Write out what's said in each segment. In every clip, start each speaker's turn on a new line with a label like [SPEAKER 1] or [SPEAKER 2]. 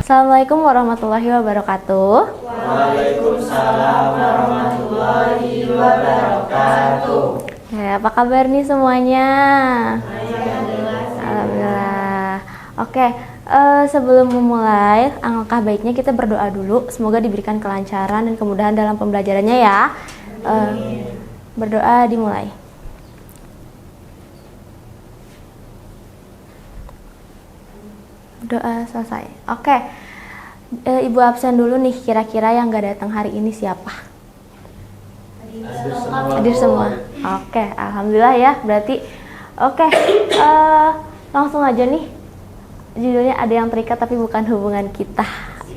[SPEAKER 1] Assalamualaikum warahmatullahi wabarakatuh.
[SPEAKER 2] Waalaikumsalam warahmatullahi wabarakatuh.
[SPEAKER 1] Ya, apa kabar nih semuanya? Alhamdulillah. Oke, sebelum memulai, alangkah baiknya kita berdoa dulu. Semoga diberikan kelancaran dan kemudahan dalam pembelajarannya ya. Berdoa dimulai. Doa selesai. Oke, Ibu absen dulu nih. Kira-kira yang gak datang hari ini siapa? Hadir semua. Oke, alhamdulillah ya. Berarti oke, langsung aja nih. Judulnya ada yang terikat tapi bukan hubungan kita.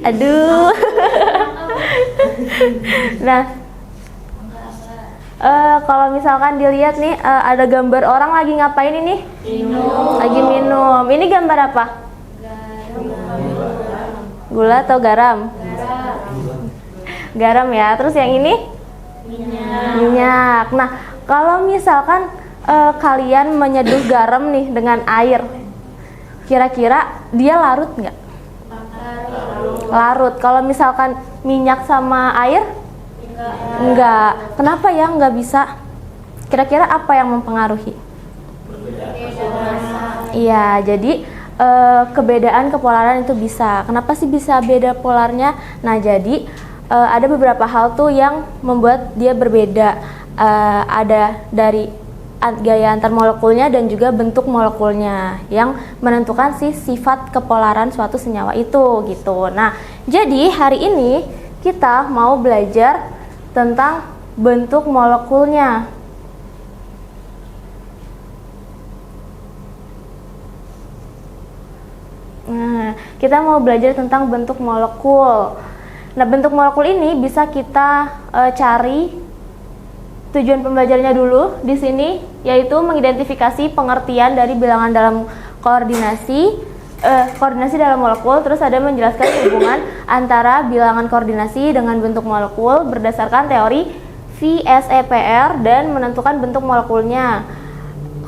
[SPEAKER 1] Aduh. Nah, kalau misalkan dilihat nih, ada gambar orang lagi ngapain ini?
[SPEAKER 2] Minum.
[SPEAKER 1] Lagi minum. Ini gambar apa? Gula atau garam? Garam ya. Terus yang ini? Minyak. Nah, kalau misalkan kalian menyeduh garam nih dengan air, kira-kira dia larut nggak? Larut. Kalau misalkan minyak sama air? Enggak. Kenapa ya nggak bisa? Kira-kira apa yang mempengaruhi? Iya, jadi kebedaan kepolaran itu bisa. Kenapa sih bisa beda polarnya? Nah, jadi ada beberapa hal tuh yang membuat dia berbeda. Ada dari gaya antar molekulnya dan juga bentuk molekulnya yang menentukan sifat kepolaran suatu senyawa itu gitu. Nah, jadi hari ini kita mau belajar tentang bentuk molekulnya. Nah, kita mau belajar tentang bentuk molekul. Nah, bentuk molekul ini bisa kita cari. Tujuan pembelajarannya dulu di sini yaitu mengidentifikasi pengertian dari bilangan dalam koordinasi dalam molekul. Terus ada menjelaskan hubungan antara bilangan koordinasi dengan bentuk molekul berdasarkan teori VSEPR dan menentukan bentuk molekulnya.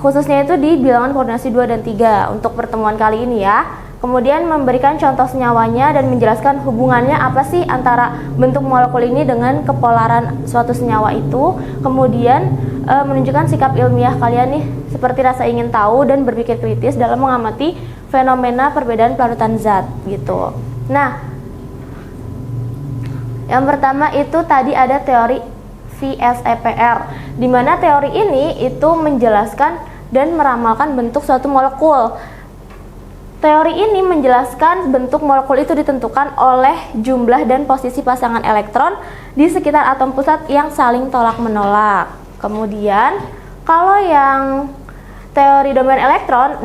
[SPEAKER 1] Khususnya itu di bilangan koordinasi 2 dan 3 untuk pertemuan kali ini ya. Kemudian memberikan contoh senyawanya dan menjelaskan hubungannya apa sih antara bentuk molekul ini dengan kepolaran suatu senyawa itu. Kemudian menunjukkan sikap ilmiah kalian nih seperti rasa ingin tahu dan berpikir kritis dalam mengamati fenomena perbedaan pelarutan zat gitu. Nah, yang pertama itu tadi ada teori VSEPR, di mana teori ini itu menjelaskan dan meramalkan bentuk suatu molekul. Teori ini menjelaskan bentuk molekul itu ditentukan oleh jumlah dan posisi pasangan elektron di sekitar atom pusat yang saling tolak-menolak. Kemudian, kalau yang teori domain elektron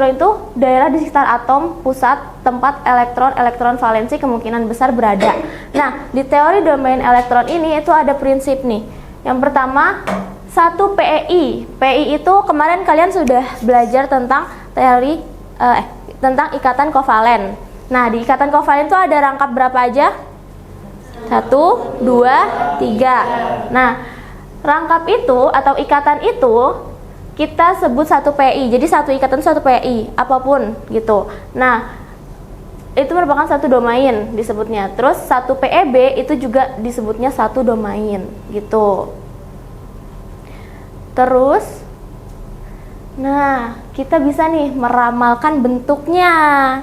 [SPEAKER 1] itu daerah di sekitar atom pusat tempat elektron valensi kemungkinan besar berada. Nah, di teori domain elektron ini itu ada prinsip nih. Yang pertama, 1 PEI. PEI itu kemarin kalian sudah belajar tentang teori tentang ikatan kovalen. Nah, di ikatan kovalen itu ada rangkap berapa aja? 1, 2, 3. Nah, rangkap itu atau ikatan itu kita sebut 1 PI. Jadi satu ikatan 1 PI, apapun gitu. Nah, itu merupakan satu domain disebutnya. Terus 1 PEB itu juga disebutnya satu domain gitu. Terus nah, kita bisa nih meramalkan bentuknya.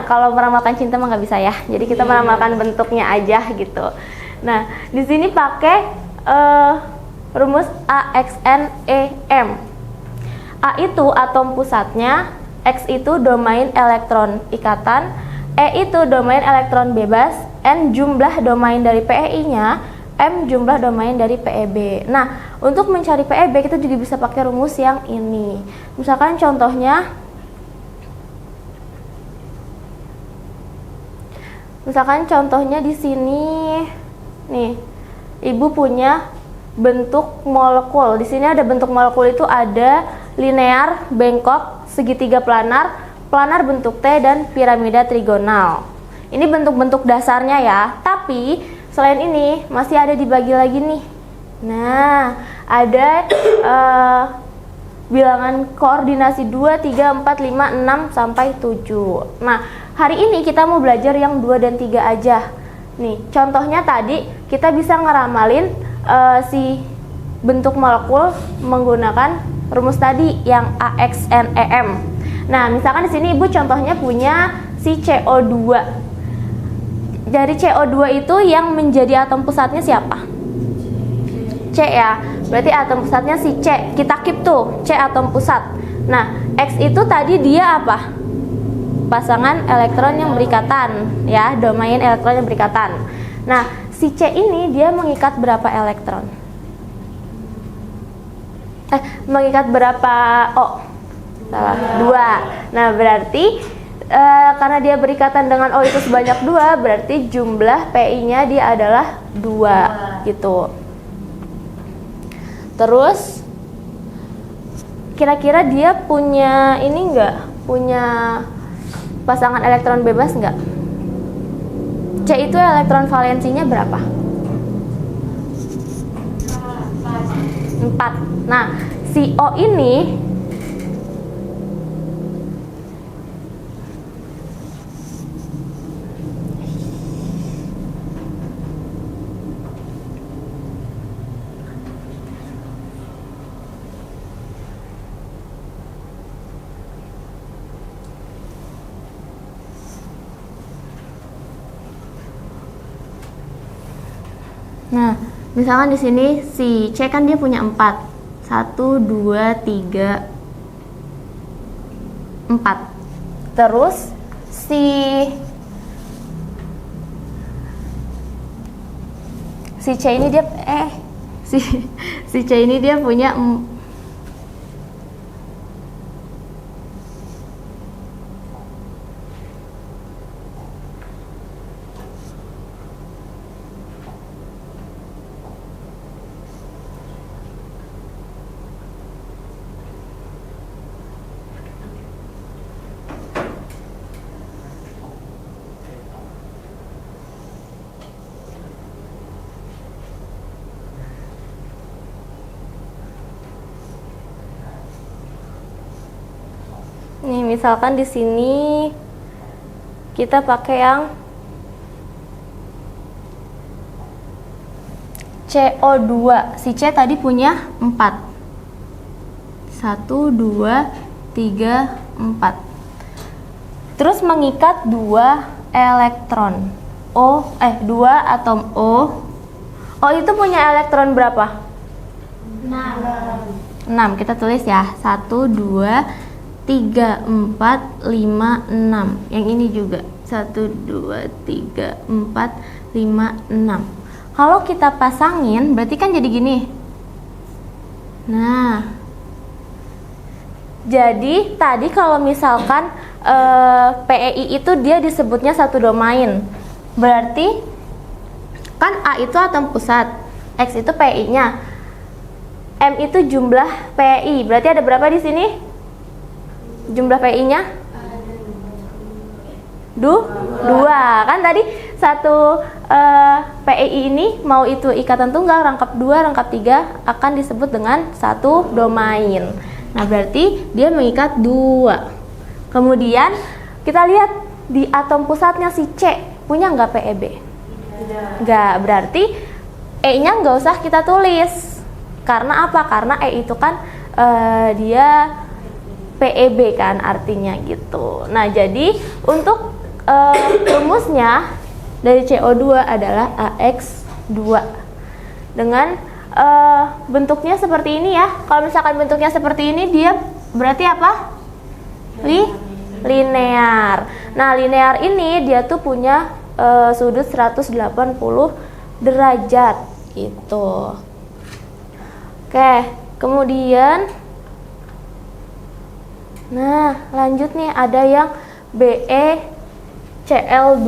[SPEAKER 1] Kalau meramalkan cinta mah nggak bisa ya. Jadi kita meramalkan bentuknya aja gitu. Nah, di sini pakai rumus AXNEM. A itu atom pusatnya, X itu domain elektron ikatan, E itu domain elektron bebas, N jumlah domain dari PEI-nya, M jumlah domain dari PEB. Nah, untuk mencari PEB kita juga bisa pakai rumus yang ini. Misalkan contohnya, di sini nih, Ibu punya bentuk molekul. Di sini ada bentuk molekul itu ada linear, bengkok, segitiga planar, planar bentuk T dan piramida trigonal. Ini bentuk-bentuk dasarnya ya. Tapi selain ini masih ada dibagi lagi nih. Nah, ada bilangan koordinasi 2, 3, 4, 5, 6 sampai 7. Nah, hari ini kita mau belajar yang 2 dan 3 aja. Nih, contohnya tadi kita bisa ngeramalin si bentuk molekul menggunakan rumus tadi yang AXNEM. Nah, misalkan di sini Ibu contohnya punya si CO2. Dari CO2 itu yang menjadi atom pusatnya siapa? C ya. Berarti atom pusatnya si C. Kita keep tuh, C atom pusat. Nah, X itu tadi dia apa? Pasangan elektron yang berikatan ya, domain elektron yang berikatan. Nah, si C ini dia mengikat berapa elektron? Mengikat berapa? Oh, salah, 2. Nah, berarti karena dia berikatan dengan O itu sebanyak 2, berarti jumlah PI-nya dia adalah 2 gitu. Terus kira-kira dia punya ini enggak? Punya pasangan elektron bebas enggak? C itu elektron valensinya berapa? 4. Nah, si O ini Nah, misalkan di sini si C kan dia punya 4. 1 2 3 4. Terus si C ini dia si C ini dia punya nih, misalkan di sini kita pakai yang CO2. Si C tadi punya 4. 1 2 3 4. Terus mengikat 2 elektron. 2 atom O. O itu punya elektron berapa? 6. Kita tulis ya. 1 2 3 4 5 6. Yang ini juga 1 2 3 4 5 6. Kalau kita pasangin berarti kan jadi gini. Nah, jadi tadi kalau misalkan PEI itu dia disebutnya satu domain. Berarti kan A itu atom pusat, X itu PEI-nya, M itu jumlah PEI. Berarti ada berapa di sini? Jumlah PI-nya? 2. Kan tadi satu PI ini mau itu ikatan tunggal, rangkap 2, rangkap 3 akan disebut dengan satu domain. Nah, berarti dia mengikat 2. Kemudian kita lihat di atom pusatnya si C punya nggak PEB? Nggak. Berarti E-nya nggak usah kita tulis. Karena apa? Karena E itu kan dia PEB kan artinya gitu. Nah, jadi untuk rumusnya dari CO2 adalah AX2 dengan bentuknya seperti ini ya. Kalau misalkan bentuknya seperti ini, dia berarti apa? Linear. Nah, linear ini dia tuh punya sudut 180 derajat gitu. Oke, kemudian nah, lanjut nih, ada yang BeCl2.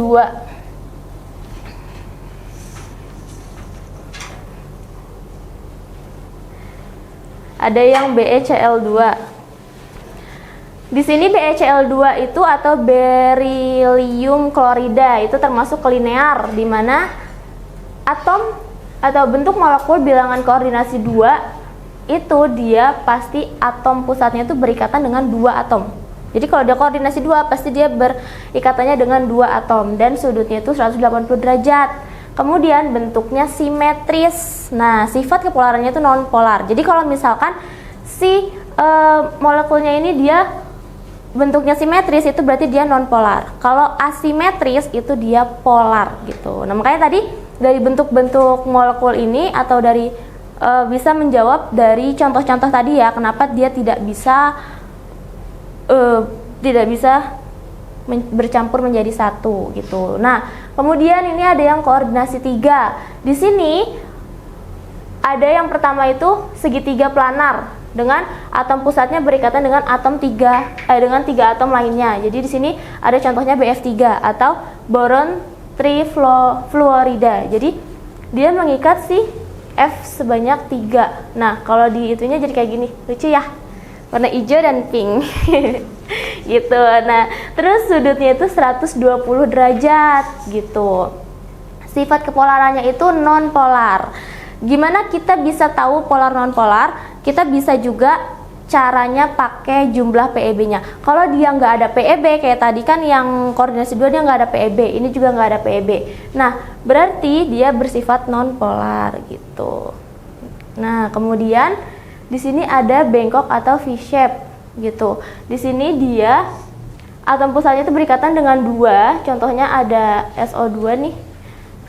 [SPEAKER 1] Ada yang BeCl2. Di sini BeCl2 itu atau berilium klorida itu termasuk linear, di mana atom atau bentuk molekul bilangan koordinasi 2 itu dia pasti atom pusatnya itu berikatan dengan 2 atom. Jadi kalau dia koordinasi 2 pasti dia berikatannya dengan 2 atom dan sudutnya itu 180 derajat. Kemudian bentuknya simetris. Nah, sifat kepolarannya itu non-polar. Jadi kalau misalkan si molekulnya ini dia bentuknya simetris, itu berarti dia non-polar. Kalau asimetris itu dia polar gitu. Nah, makanya tadi dari bentuk-bentuk molekul ini atau dari bisa menjawab dari contoh-contoh tadi ya, kenapa dia tidak bisa bercampur menjadi satu gitu. Nah, kemudian ini ada yang koordinasi 3. Di sini ada yang pertama itu segitiga planar dengan atom pusatnya berikatan dengan dengan 3 atom lainnya. Jadi di sini ada contohnya BF3 atau boron trifluorida. Jadi dia mengikat si F sebanyak 3. Nah, kalau di itunya jadi kayak gini, lucu ya, warna hijau dan pink. Gitu. Nah, terus sudutnya itu 120 derajat gitu. Sifat kepolarannya itu non-polar. Gimana kita bisa tahu polar non-polar? Kita bisa juga caranya pakai jumlah PEB-nya. Kalau dia nggak ada PEB kayak tadi kan yang koordinasi 2 dia nggak ada PEB, ini juga nggak ada PEB. Nah, berarti dia bersifat non-polar gitu. Nah, kemudian di sini ada bengkok atau V-shape gitu. Di sini dia atom pusatnya itu berikatan dengan 2, contohnya ada SO2 nih.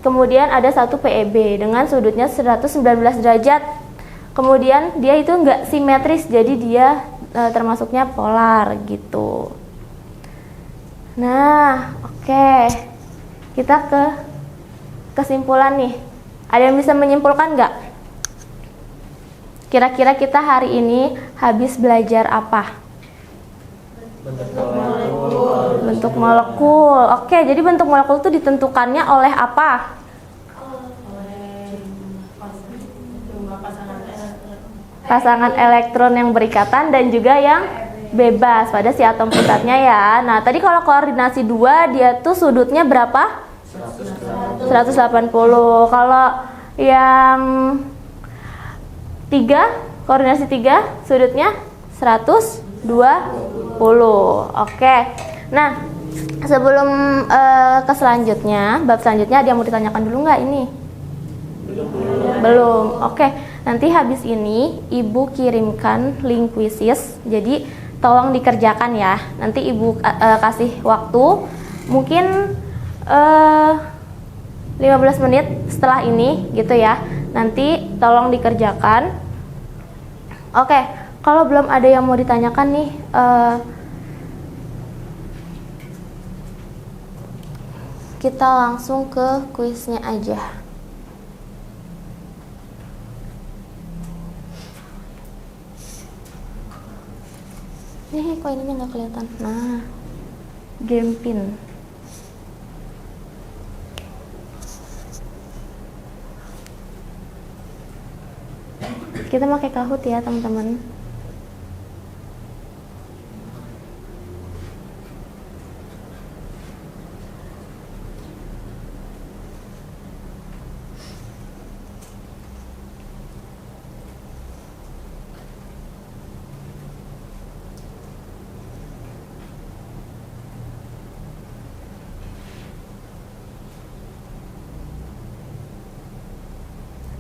[SPEAKER 1] Kemudian ada 1 PEB dengan sudutnya 119 derajat. Kemudian dia itu enggak simetris, jadi dia termasuknya polar gitu. Nah, oke. Kita ke kesimpulan nih. Ada yang bisa menyimpulkan nggak? Kira-kira kita hari ini habis belajar apa? Bentuk molekul. Oke, jadi bentuk molekul itu ditentukannya oleh apa? Pasangan elektron yang berikatan dan juga yang bebas pada si atom pusatnya ya. Nah, tadi kalau koordinasi 2 dia tuh sudutnya berapa? 180. Kalau yang 3, koordinasi 3 sudutnya 120. Oke. Nah, sebelum ke selanjutnya, bab selanjutnya ada yang mau ditanyakan dulu nggak ini? Belum. Oke. Nanti habis ini Ibu kirimkan link kuisis. Jadi tolong dikerjakan ya. Nanti Ibu kasih waktu mungkin 15 menit setelah ini gitu ya. Nanti tolong dikerjakan. Oke, kalau belum ada yang mau ditanyakan nih, kita langsung ke kuisnya aja. Kok ininya nggak kelihatan? Nah, game pin. Kita pakai Kahoot ya teman-teman.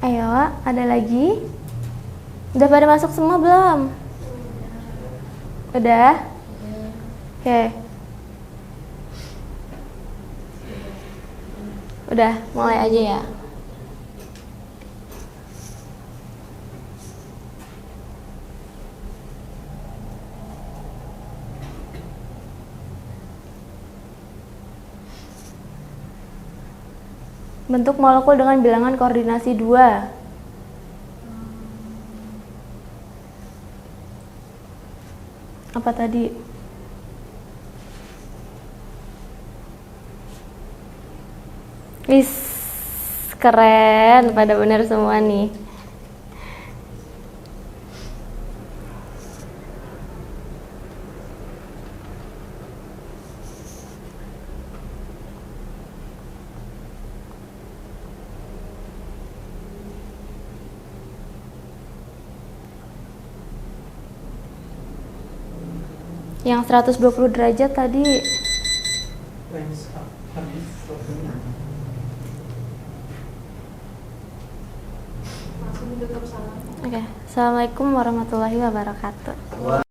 [SPEAKER 1] Ayo, ada lagi? Udah pada masuk semua belum? Udah? Oke. Udah, mulai aja ya. Bentuk molekul dengan bilangan koordinasi 2. Apa tadi? Wis, keren, pada benar semua nih. Yang 120 derajat tadi. Oke. Assalamualaikum warahmatullahi wabarakatuh.